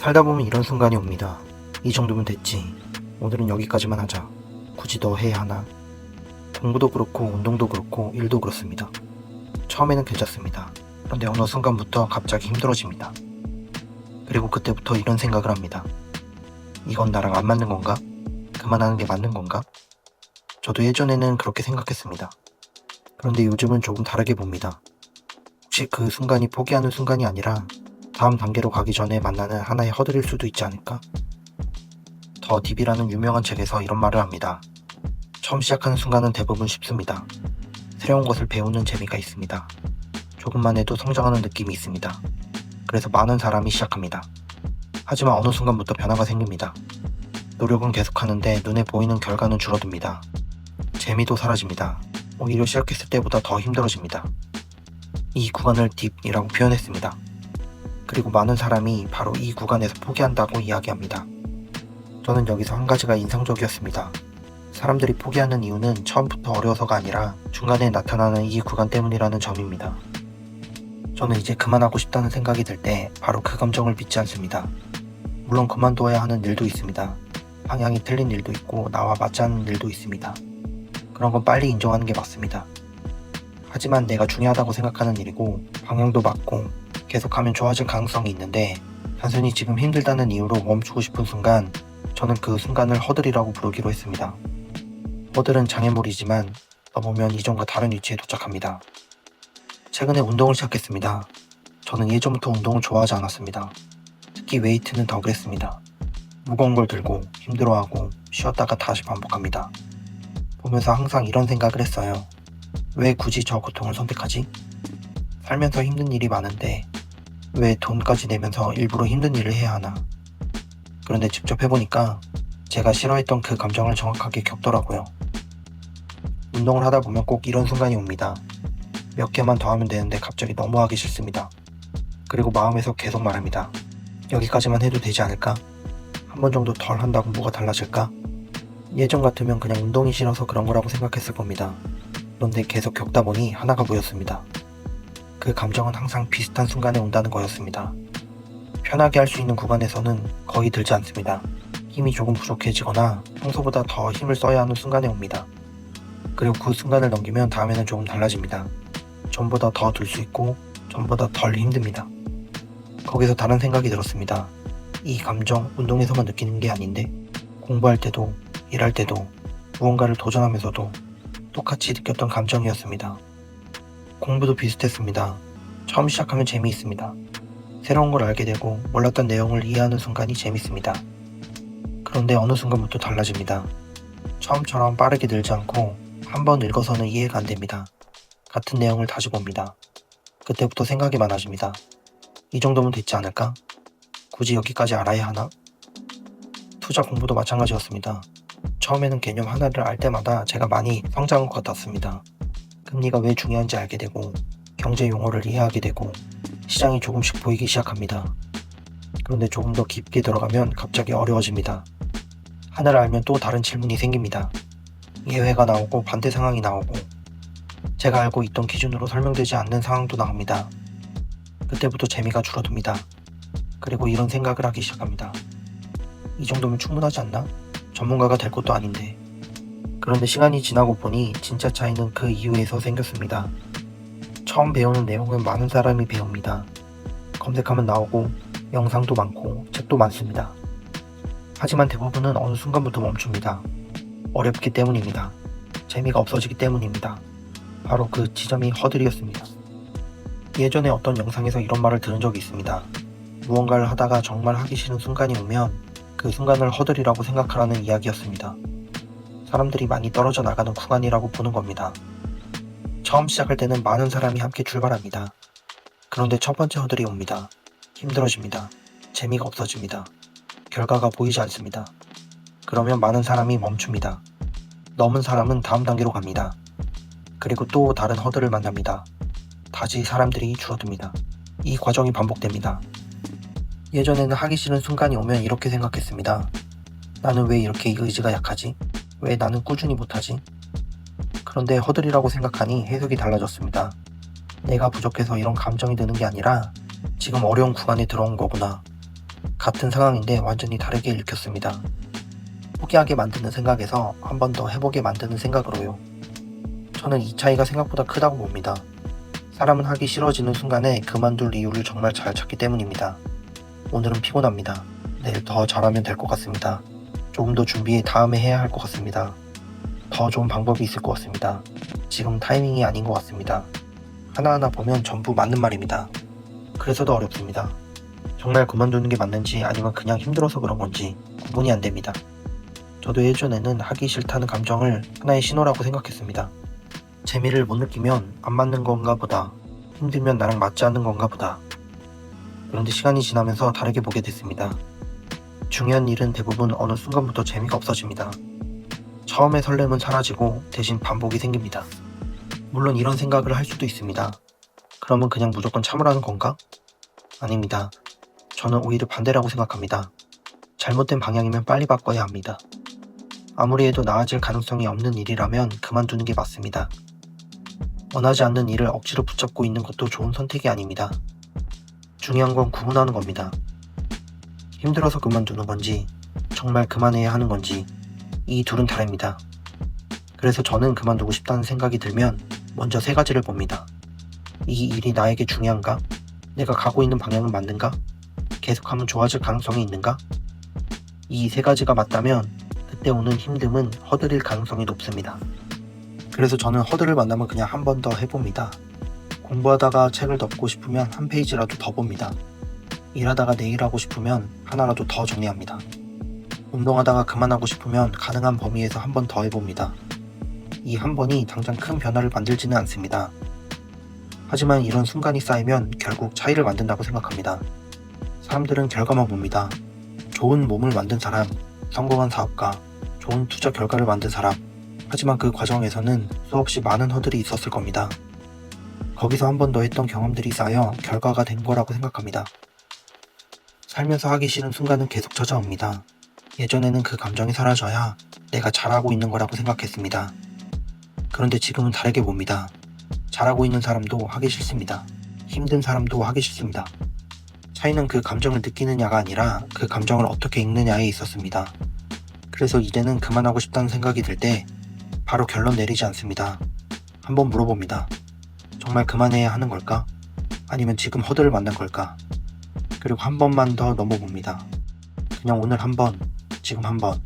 살다 보면 이런 순간이 옵니다. 이 정도면 됐지. 오늘은 여기까지만 하자. 굳이 더 해야 하나? 공부도 그렇고 운동도 그렇고 일도 그렇습니다. 처음에는 괜찮습니다. 그런데 어느 순간부터 갑자기 힘들어집니다. 그리고 그때부터 이런 생각을 합니다. 이건 나랑 안 맞는 건가? 그만하는 게 맞는 건가? 저도 예전에는 그렇게 생각했습니다. 그런데 요즘은 조금 다르게 봅니다. 혹시 그 순간이 포기하는 순간이 아니라 다음 단계로 가기 전에 만나는 하나의 허들일 수도 있지 않을까? 더 딥이라는 유명한 책에서 이런 말을 합니다. 처음 시작하는 순간은 대부분 쉽습니다. 새로운 것을 배우는 재미가 있습니다. 조금만 해도 성장하는 느낌이 있습니다. 그래서 많은 사람이 시작합니다. 하지만 어느 순간부터 변화가 생깁니다. 노력은 계속하는데 눈에 보이는 결과는 줄어듭니다. 재미도 사라집니다. 오히려 시작했을 때보다 더 힘들어집니다. 이 구간을 딥이라고 표현했습니다. 그리고 많은 사람이 바로 이 구간에서 포기한다고 이야기합니다. 저는 여기서 한 가지가 인상적이었습니다. 사람들이 포기하는 이유는 처음부터 어려워서가 아니라 중간에 나타나는 이 구간 때문이라는 점입니다. 저는 이제 그만하고 싶다는 생각이 들 때 바로 그 감정을 믿지 않습니다. 물론 그만둬야 하는 일도 있습니다. 방향이 틀린 일도 있고 나와 맞지 않는 일도 있습니다. 그런 건 빨리 인정하는 게 맞습니다. 하지만 내가 중요하다고 생각하는 일이고 방향도 맞고 계속하면 좋아질 가능성이 있는데 단순히 지금 힘들다는 이유로 멈추고 싶은 순간, 저는 그 순간을 허들이라고 부르기로 했습니다. 허들은 장애물이지만 넘으면 이전과 다른 위치에 도착합니다. 최근에 운동을 시작했습니다. 저는 예전부터 운동을 좋아하지 않았습니다. 특히 웨이트는 더 그랬습니다. 무거운 걸 들고 힘들어하고 쉬었다가 다시 반복합니다. 보면서 항상 이런 생각을 했어요. 왜 굳이 저 고통을 선택하지? 살면서 힘든 일이 많은데 왜 돈까지 내면서 일부러 힘든 일을 해야 하나? 그런데 직접 해보니까 제가 싫어했던 그 감정을 정확하게 겪더라고요. 운동을 하다 보면 꼭 이런 순간이 옵니다. 몇 개만 더 하면 되는데 갑자기 너무 하기 싫습니다. 그리고 마음에서 계속 말합니다. 여기까지만 해도 되지 않을까? 한 번 정도 덜 한다고 뭐가 달라질까? 예전 같으면 그냥 운동이 싫어서 그런 거라고 생각했을 겁니다. 그런데 계속 겪다 보니 하나가 보였습니다. 그 감정은 항상 비슷한 순간에 온다는 거였습니다. 편하게 할 수 있는 구간에서는 거의 들지 않습니다. 힘이 조금 부족해지거나 평소보다 더 힘을 써야 하는 순간에 옵니다. 그리고 그 순간을 넘기면 다음에는 조금 달라집니다. 전보다 더 들 수 있고 전보다 덜 힘듭니다. 거기서 다른 생각이 들었습니다. 이 감정 운동에서만 느끼는 게 아닌데 공부할 때도 일할 때도 무언가를 도전하면서도 똑같이 느꼈던 감정이었습니다. 공부도 비슷했습니다. 처음 시작하면 재미있습니다. 새로운 걸 알게 되고 몰랐던 내용을 이해하는 순간이 재밌습니다. 그런데 어느 순간부터 달라집니다. 처음처럼 빠르게 늘지 않고 한 번 읽어서는 이해가 안 됩니다. 같은 내용을 다시 봅니다. 그때부터 생각이 많아집니다. 이 정도면 됐지 않을까? 굳이 여기까지 알아야 하나? 투자 공부도 마찬가지였습니다. 처음에는 개념 하나를 알 때마다 제가 많이 성장한 것 같았습니다. 금리가 왜 중요한지 알게 되고 경제 용어를 이해하게 되고 시장이 조금씩 보이기 시작합니다. 그런데 조금 더 깊게 들어가면 갑자기 어려워집니다. 하나를 알면 또 다른 질문이 생깁니다. 예외가 나오고 반대 상황이 나오고 제가 알고 있던 기준으로 설명되지 않는 상황도 나옵니다. 그때부터 재미가 줄어듭니다. 그리고 이런 생각을 하기 시작합니다. 이 정도면 충분하지 않나? 전문가가 될 것도 아닌데. 그런데 시간이 지나고 보니 진짜 차이는 그 이후에서 생겼습니다. 처음 배우는 내용은 많은 사람이 배웁니다. 검색하면 나오고 영상도 많고 책도 많습니다. 하지만 대부분은 어느 순간부터 멈춥니다. 어렵기 때문입니다. 재미가 없어지기 때문입니다. 바로 그 지점이 허들이었습니다. 예전에 어떤 영상에서 이런 말을 들은 적이 있습니다. 무언가를 하다가 정말 하기 싫은 순간이 오면 그 순간을 허들이라고 생각하라는 이야기였습니다. 사람들이 많이 떨어져 나가는 구간이라고 보는 겁니다. 처음 시작할 때는 많은 사람이 함께 출발합니다. 그런데 첫 번째 허들이 옵니다. 힘들어집니다. 재미가 없어집니다. 결과가 보이지 않습니다. 그러면 많은 사람이 멈춥니다. 넘은 사람은 다음 단계로 갑니다. 그리고 또 다른 허들을 만납니다. 다시 사람들이 줄어듭니다. 이 과정이 반복됩니다. 예전에는 하기 싫은 순간이 오면 이렇게 생각했습니다. 나는 왜 이렇게 의지가 약하지? 왜 나는 꾸준히 못하지? 그런데 허들이라고 생각하니 해석이 달라졌습니다. 내가 부족해서 이런 감정이 드는 게 아니라 지금 어려운 구간에 들어온 거구나. 같은 상황인데 완전히 다르게 읽혔습니다. 포기하게 만드는 생각에서 한 번 더 해보게 만드는 생각으로요. 저는 이 차이가 생각보다 크다고 봅니다. 사람은 하기 싫어지는 순간에 그만둘 이유를 정말 잘 찾기 때문입니다. 오늘은 피곤합니다. 내일 더 잘하면 될 것 같습니다. 조금 더 준비해 다음에 해야 할 것 같습니다. 더 좋은 방법이 있을 것 같습니다. 지금 타이밍이 아닌 것 같습니다. 하나하나 보면 전부 맞는 말입니다. 그래서 더 어렵습니다. 정말 그만두는 게 맞는지 아니면 그냥 힘들어서 그런 건지 구분이 안 됩니다. 저도 예전에는 하기 싫다는 감정을 하나의 신호라고 생각했습니다. 재미를 못 느끼면 안 맞는 건가 보다. 힘들면 나랑 맞지 않는 건가 보다. 그런데 시간이 지나면서 다르게 보게 됐습니다. 중요한 일은 대부분 어느 순간부터 재미가 없어집니다. 처음에 설렘은 사라지고 대신 반복이 생깁니다. 물론 이런 생각을 할 수도 있습니다. 그러면 그냥 무조건 참으라는 건가? 아닙니다. 저는 오히려 반대라고 생각합니다. 잘못된 방향이면 빨리 바꿔야 합니다. 아무리 해도 나아질 가능성이 없는 일이라면 그만두는 게 맞습니다. 원하지 않는 일을 억지로 붙잡고 있는 것도 좋은 선택이 아닙니다. 중요한 건 구분하는 겁니다. 힘들어서 그만두는 건지 정말 그만해야 하는 건지 이 둘은 다릅니다. 그래서 저는 그만두고 싶다는 생각이 들면 먼저 세 가지를 봅니다. 이 일이 나에게 중요한가? 내가 가고 있는 방향은 맞는가? 계속하면 좋아질 가능성이 있는가? 이 세 가지가 맞다면 그때 오는 힘듦은 허들일 가능성이 높습니다. 그래서 저는 허들을 만나면 그냥 한 번 더 해봅니다. 공부하다가 책을 덮고 싶으면 한 페이지라도 더 봅니다. 일하다가 내일 하고 싶으면 하나라도 더 정리합니다. 운동하다가 그만하고 싶으면 가능한 범위에서 한 번 더 해봅니다. 이 한 번이 당장 큰 변화를 만들지는 않습니다. 하지만 이런 순간이 쌓이면 결국 차이를 만든다고 생각합니다. 사람들은 결과만 봅니다. 좋은 몸을 만든 사람, 성공한 사업가, 좋은 투자 결과를 만든 사람. 하지만 그 과정에서는 수없이 많은 허들이 있었을 겁니다. 거기서 한 번 더 했던 경험들이 쌓여 결과가 된 거라고 생각합니다. 살면서 하기 싫은 순간은 계속 찾아옵니다. 예전에는 그 감정이 사라져야 내가 잘하고 있는 거라고 생각했습니다. 그런데 지금은 다르게 봅니다. 잘하고 있는 사람도 하기 싫습니다. 힘든 사람도 하기 싫습니다. 차이는 그 감정을 느끼느냐가 아니라 그 감정을 어떻게 읽느냐에 있었습니다. 그래서 이제는 그만하고 싶다는 생각이 들 때 바로 결론 내리지 않습니다. 한번 물어봅니다. 정말 그만해야 하는 걸까? 아니면 지금 허들을 만난 걸까? 그리고 한 번만 더 넘어봅니다. 그냥 오늘 한 번, 지금 한 번.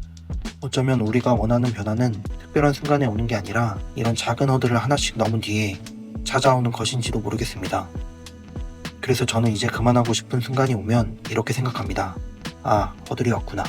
어쩌면 우리가 원하는 변화는 특별한 순간에 오는 게 아니라 이런 작은 허들을 하나씩 넘은 뒤에 찾아오는 것인지도 모르겠습니다. 그래서 저는 이제 그만하고 싶은 순간이 오면 이렇게 생각합니다. 아, 허들이 왔구나.